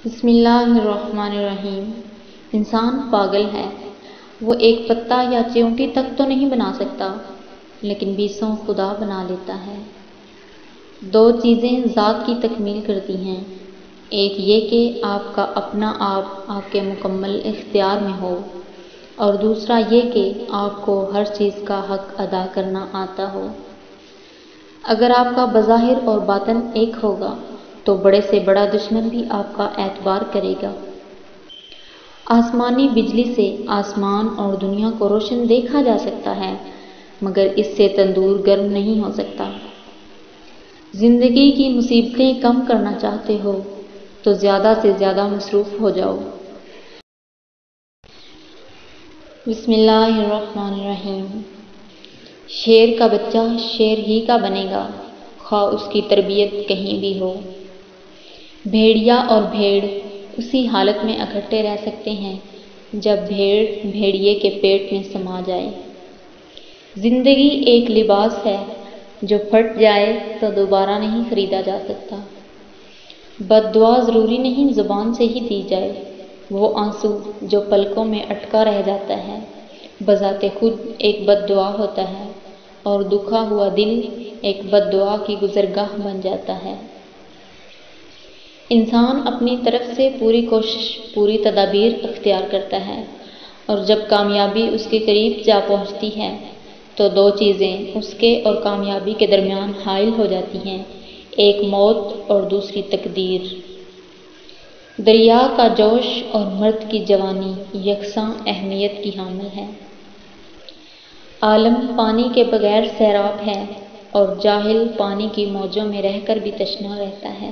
بسم اللہ الرحمن الرحیم۔ انسان پاگل ہے۔ وہ ایک پتا یا چیونٹی تک تو نہیں بنا سکتا، لیکن بیسوں خدا بنا لیتا ہے۔ دو چیزیں ذات کی تکمیل کرتی ہیں، ایک یہ کہ آپ کا اپنا آپ کے مکمل اختیار میں ہو، اور دوسرا یہ کہ آپ کو ہر چیز کا حق ادا کرنا آتا ہو۔ اگر آپ کا بظاہر اور باطن ایک ہوگا تو بڑے سے بڑا دشمن بھی آپ کا اعتبار کرے گا۔ آسمانی بجلی سے آسمان اور دنیا کو روشن دیکھا جا سکتا ہے، مگر اس سے تندور گرم نہیں ہو سکتا۔ زندگی کی مصیبتیں کم کرنا چاہتے ہو تو زیادہ سے زیادہ مصروف ہو جاؤ۔ بسم اللہ الرحمن الرحیم۔ شیر کا بچہ شیر ہی کا بنے گا، خواہ اس کی تربیت کہیں بھی ہو۔ بھیڑیا اور بھیڑ اسی حالت میں اکٹھے رہ سکتے ہیں جب بھیڑ بھیڑیے کے پیٹ میں سما جائے۔ زندگی ایک لباس ہے، جو پھٹ جائے تو دوبارہ نہیں خریدا جا سکتا۔ بد دعا ضروری نہیں زبان سے ہی دی جائے۔ وہ آنسو جو پلکوں میں اٹکا رہ جاتا ہے، بذات خود ایک بد دعا ہوتا ہے، اور دکھا ہوا دل ایک بد دعا کی گزرگاہ بن جاتا ہے۔ انسان اپنی طرف سے پوری کوشش، پوری تدابیر اختیار کرتا ہے، اور جب کامیابی اس کے قریب جا پہنچتی ہے تو دو چیزیں اس کے اور کامیابی کے درمیان حائل ہو جاتی ہیں، ایک موت اور دوسری تقدیر۔ دریا کا جوش اور مرد کی جوانی یکساں اہمیت کی حامل ہے۔ عالم پانی کے بغیر سیراب ہے، اور جاہل پانی کی موجوں میں رہ کر بھی تشنا رہتا ہے۔